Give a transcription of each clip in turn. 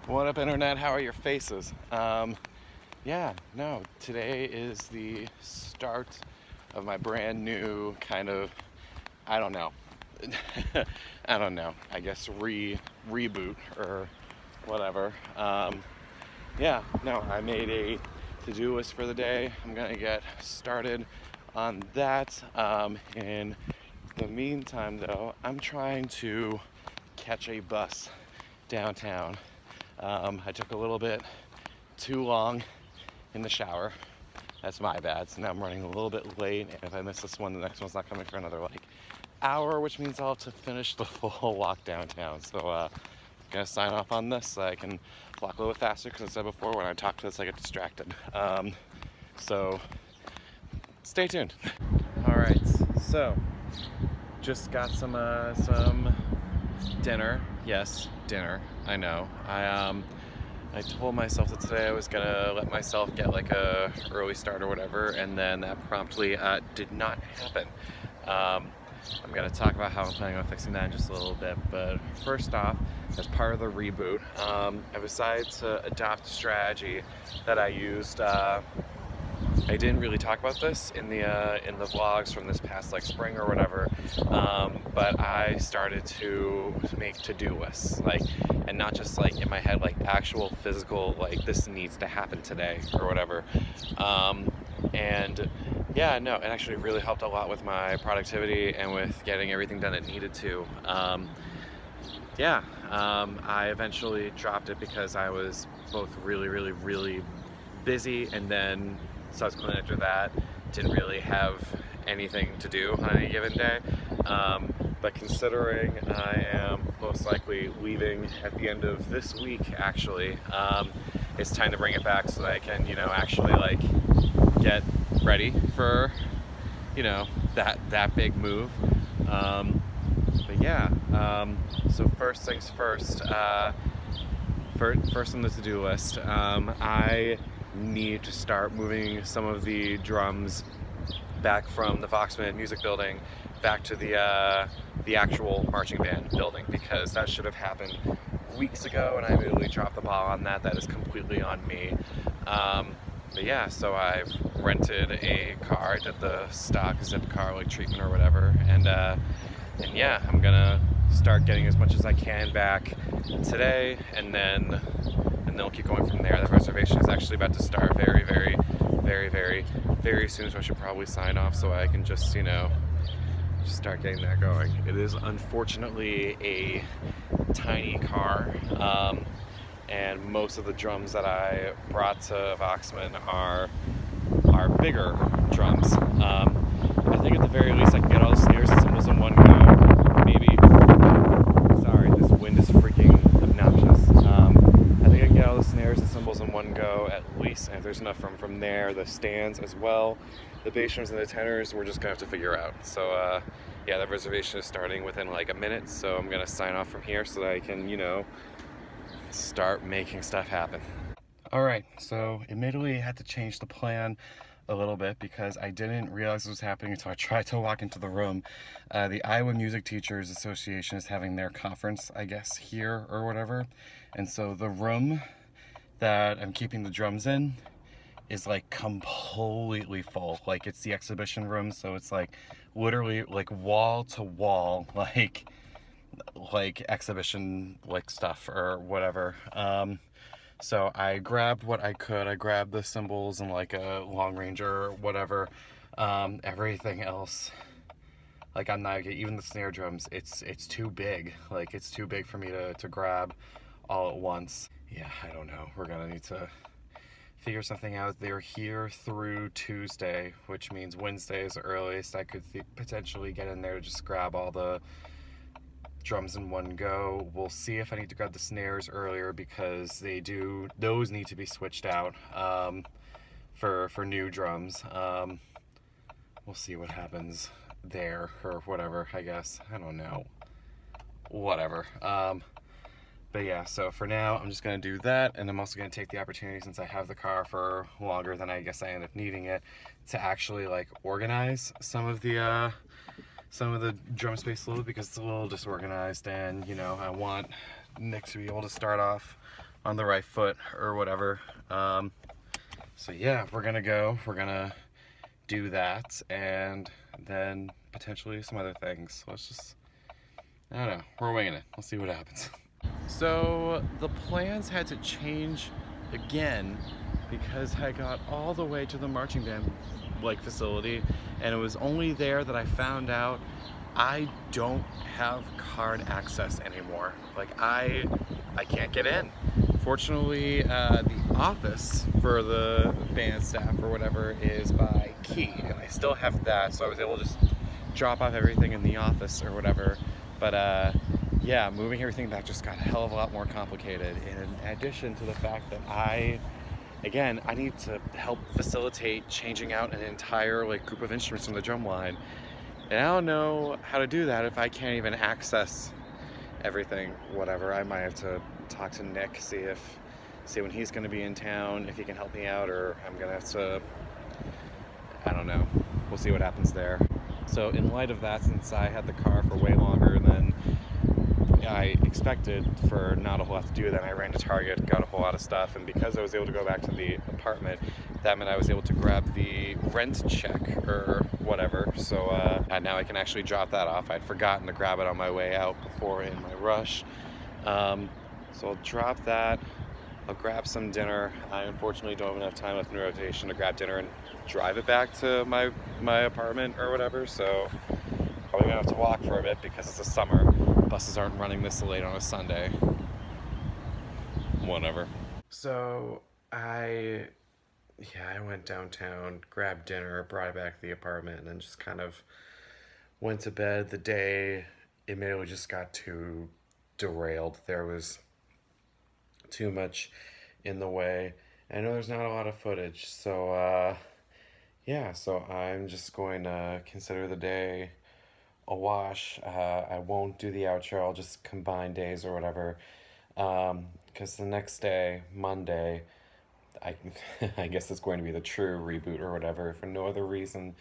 What up, internet? How are your faces? Yeah, no, today is the start of my brand new kind of, I don't know, I don't know, I guess reboot or whatever. Yeah, no, I made a to-do list for the day. I'm gonna get started on that. In the meantime, though, I'm trying to catch a bus downtown. I took a little bit too long in the shower. That's my bad. So now I'm running a little bit late, and if I miss this one, the next one's not coming for another hour, which means I'll have to finish the full walk downtown. So I'm gonna sign off on this so I can walk a little bit faster, because I said before, when I talk to this I get distracted. So stay tuned. All right, so just got some dinner. Yes, dinner. I know. I told myself that today I was gonna let myself get like a early start or whatever, and then that promptly did not happen. I'm gonna talk about how I'm planning on fixing that in just a little bit, but first off, as part of the reboot, I decided to adopt a strategy that I used. I didn't really talk about this in the vlogs from this past like spring or whatever, but I started to make to-do lists, and not just like in my head, like actual physical, like this needs to happen today or whatever. And yeah, no, it actually really helped a lot with my productivity and with getting everything done that needed to. I eventually dropped it because I was both really busy, and then subsequently after that didn't really have anything to do on any given day. But considering I am most likely leaving at the end of this week, actually, it's time to bring it back so that I can, actually like get ready for, that big move. But yeah, so first things first, first on the to-do list, I need to start moving some of the drums back from the Voxman Music Building back to the actual marching band building, because that should have happened weeks ago, and I immediately dropped the ball on that. That is completely on me. But yeah, so I've rented a car. I did the stock zip car like treatment or whatever, and yeah, I'm gonna start getting as much as I can back today, and then we'll keep going from there. The reservation is actually about to start very soon, so I should probably sign off so I can just, just start getting that going. It is unfortunately a tiny car, and most of the drums that I brought to Voxman are bigger drums. I think at the very least I can get all the snares and cymbals in one go. Maybe. Sorry, this wind is freaking obnoxious. I think I can get all the snares and cymbals in one go at least, and if there's enough from there, the stands as well, the bass drums and the tenors, we're just gonna have to figure out. So yeah, the reservation is starting within like a minute, so I'm gonna sign off from here so that I can, start making stuff happen. All right, so admittedly I had to change the plan a little bit because I didn't realize this was happening until I tried to walk into the room. The Iowa Music Teachers Association is having their conference, I guess, here or whatever. And so the room that I'm keeping the drums in is like completely full. Like, it's the exhibition room, so it's like literally like wall to wall, like exhibition like stuff or whatever. So I grabbed what I could. I grabbed the cymbals and like a long ranger or whatever. Everything else, like I'm not, even the snare drums, it's too big. Like, it's too big for me to grab all at once. Yeah, I don't know. We're gonna need to figure something out. They're here through Tuesday, which means Wednesday is the earliest I could potentially get in there to just grab all the drums in one go. We'll see if I need to grab the snares earlier, because those need to be switched out for new drums. We'll see what happens there or whatever, I guess. I don't know. Whatever. But yeah, so for now, I'm just going to do that, and I'm also going to take the opportunity, since I have the car for longer than I guess I end up needing it, to actually like organize some of the drum space a little, because it's a little disorganized, and I want Nick to be able to start off on the right foot or whatever. So yeah, we're gonna do that, and then potentially some other things. So let's just, I don't know, we're winging it. We'll see what happens. So the plans had to change again because I got all the way to the marching band facility, and it was only there that I found out I don't have card access anymore. I can't get in. Fortunately, the office for the band staff or whatever is by key, and I still have that, so I was able to just drop off everything in the office or whatever. But yeah, moving everything back just got a hell of a lot more complicated, in addition to the fact that I need to help facilitate changing out an entire group of instruments from the drum line. And I don't know how to do that if I can't even access everything, whatever. I might have to talk to Nick, see when he's gonna be in town, if he can help me out, or I'm gonna have to, I don't know. We'll see what happens there. So in light of that, since I had the car for way longer than I expected for not a whole lot to do, then I ran to Target, got a whole lot of stuff, and because I was able to go back to the apartment, that meant I was able to grab the rent check or whatever. So now I can actually drop that off. I'd forgotten to grab it on my way out before in my rush. So I'll drop that. I'll grab some dinner. I unfortunately don't have enough time left in the rotation to grab dinner and drive it back to my apartment or whatever. So probably gonna have to walk for a bit because it's the summer. Buses aren't running this late on a Sunday. Whatever. So I went downtown, grabbed dinner, brought it back to the apartment, and then just kind of went to bed. The day immediately just got too derailed. There was too much in the way. I know there's not a lot of footage, so yeah, so I'm just going to consider the day a wash. I won't do the outro. I'll just combine days or whatever, because the next day, Monday, I guess it's going to be the true reboot or whatever, for no other reason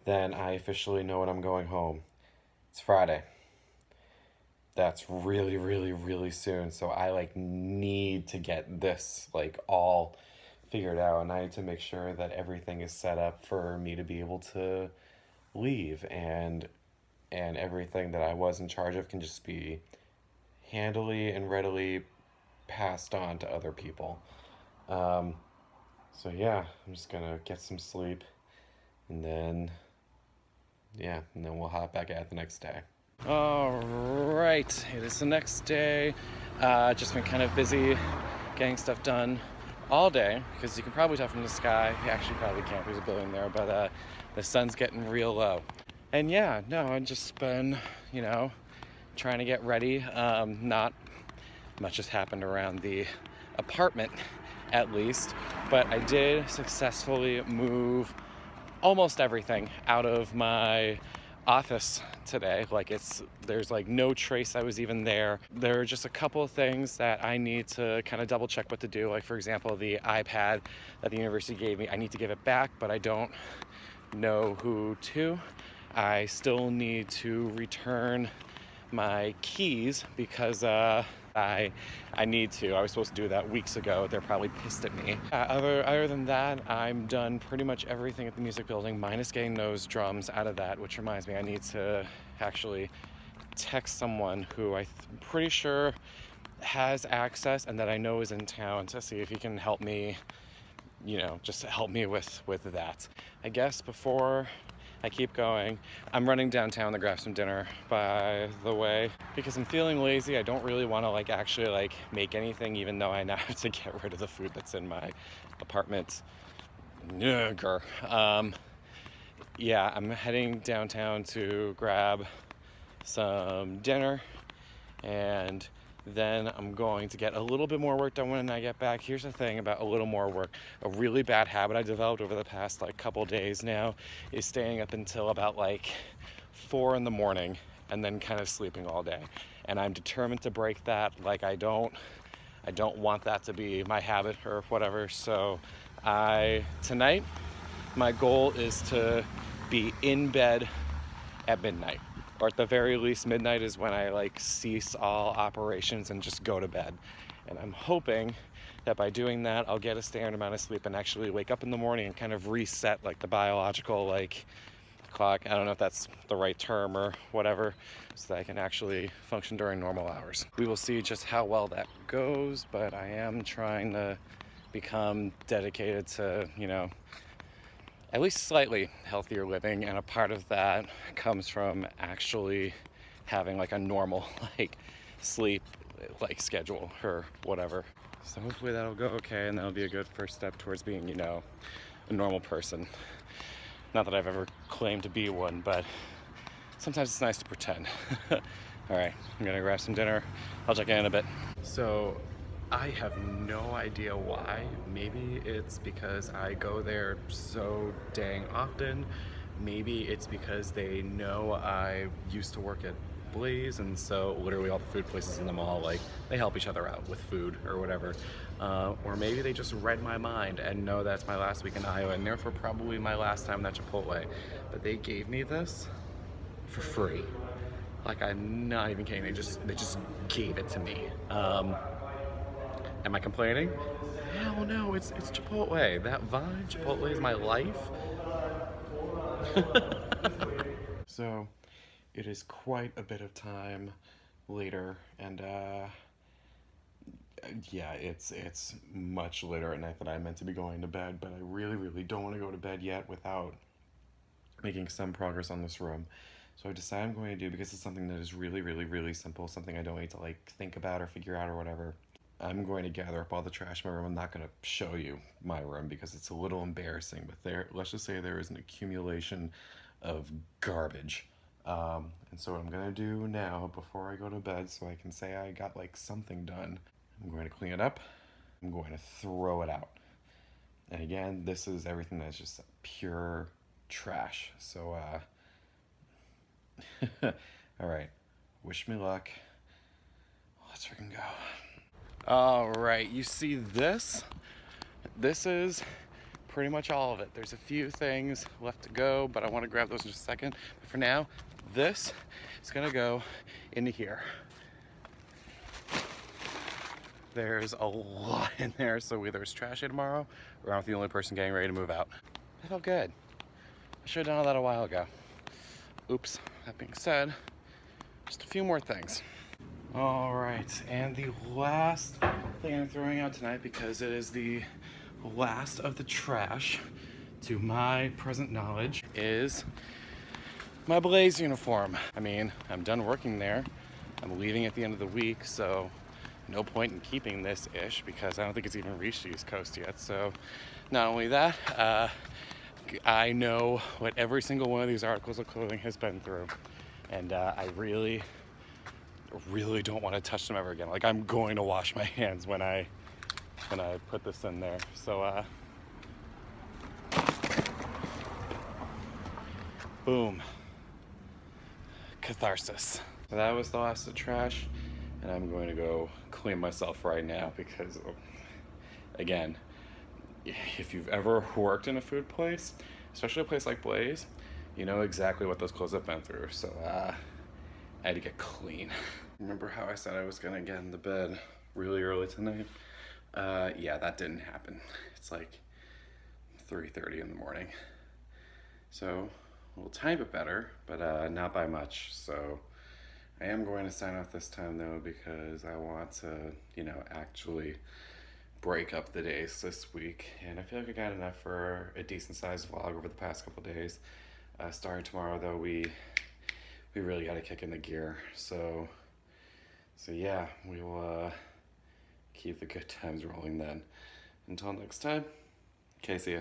than I officially know when I'm going home. It's Friday. That's really, really, really soon. So I need to get this all figured out, and I need to make sure that everything is set up for me to be able to leave, and everything that I was in charge of can just be handily and readily passed on to other people. So yeah, I'm just gonna get some sleep, and then we'll hop back at it the next day. All right, it is the next day. Just been kind of busy getting stuff done all day, because you can probably tell from the sky. You actually probably can't, there's a building there, but the sun's getting real low. And yeah, no, I've just been, trying to get ready. Not much has happened around the apartment, at least, but I did successfully move almost everything out of my office today. There's no trace I was even there. There are just a couple of things that I need to kind of double check what to do. For example, the iPad that the university gave me, I need to give it back, but I don't know who to. I still need to return my keys because I need to. I was supposed to do that weeks ago. They're probably pissed at me. Other than that, I'm done pretty much everything at the music building, minus getting those drums out of that, which reminds me I need to actually text someone who I'm pretty sure has access and that I know is in town to see if he can help me, just help me with that. I guess before I keep going, I'm running downtown to grab some dinner, by the way, because I'm feeling lazy. I don't really want to actually make anything, even though I now have to get rid of the food that's in my apartment. Yeah, I'm heading downtown to grab some dinner, and then I'm going to get a little bit more work done when I get back. Here's the thing about a little more work. A really bad habit I developed over the past couple days now is staying up until about 4 in the morning and then kind of sleeping all day. And I'm determined to break that. I don't want that to be my habit or whatever. So tonight, my goal is to be in bed at midnight. Or at the very least, midnight is when I cease all operations and just go to bed. And I'm hoping that by doing that, I'll get a standard amount of sleep and actually wake up in the morning and kind of reset like the biological like clock. I don't know if that's the right term or whatever, so that I can actually function during normal hours. We will see just how well that goes, but I am trying to become dedicated to, you know, at least slightly healthier living, and a part of that comes from actually having like a normal like sleep like schedule or whatever. So hopefully that'll go okay, and that'll be a good first step towards being, you know, a normal person. Not that I've ever claimed to be one, but sometimes it's nice to pretend. All right, I'm gonna grab some dinner. I'll check in a bit. So I have no idea why. Maybe it's because I go there so dang often. Maybe it's because they know I used to work at Blaze, and so literally all the food places in the mall, like, they help each other out with food or whatever. Or maybe they just read my mind and know that's my last week in Iowa, and therefore probably my last time at Chipotle. But they gave me this for free. Like, I'm not even kidding. They just gave it to me. Am I complaining? Hell no, it's Chipotle. That vibe, Chipotle is my life. So, it is quite a bit of time later, and yeah, it's much later at night than I meant to be going to bed, but I really don't want to go to bed yet without making some progress on this room. So I decided I'm going to do, because it's something that is really simple, something I don't need to like think about or figure out or whatever. I'm going to gather up all the trash in my room. I'm not going to show you my room because it's a little embarrassing, but let's just say there is an accumulation of garbage. And so what I'm going to do now before I go to bed, so I can say I got like something done, I'm going to clean it up. I'm going to throw it out. And again, this is everything that's just pure trash. So, all right, wish me luck. Let's freaking go. All right, you see this? This is pretty much all of it. There's a few things left to go, but I want to grab those in just a second. But for now, this is gonna go into here. There's a lot in there, so either it's trashy tomorrow, or I'm the only person getting ready to move out. That felt good. I should have done all that a while ago. Oops. That being said, just a few more things. All right, and the last thing I'm throwing out tonight, because it is the last of the trash to my present knowledge, is my Blaze uniform. I mean, I'm done working there. I'm leaving at the end of the week, so no point in keeping this ish because I don't think it's even reached the East Coast yet. So not only that, I know what every single one of these articles of clothing has been through, and I really don't want to touch them ever again. Like, I'm going to wash my hands when I put this in there. So boom, catharsis. So that was the last of the trash, and I'm going to go clean myself right now because, again, if you've ever worked in a food place, especially a place like Blaze, you know exactly what those clothes have been through. So I had to get clean. Remember how I said I was gonna get in the bed really early tonight? Yeah, that didn't happen. It's like 3:30 in the morning. So a little tiny bit better, but not by much. So I am going to sign off this time though, because I want to, you know, actually break up the days this week, and I feel like I got enough for a decent sized vlog over the past couple days. Starting tomorrow though, we really got to kick in the gear. So yeah, we will keep the good times rolling then. Until next time, okay, see ya.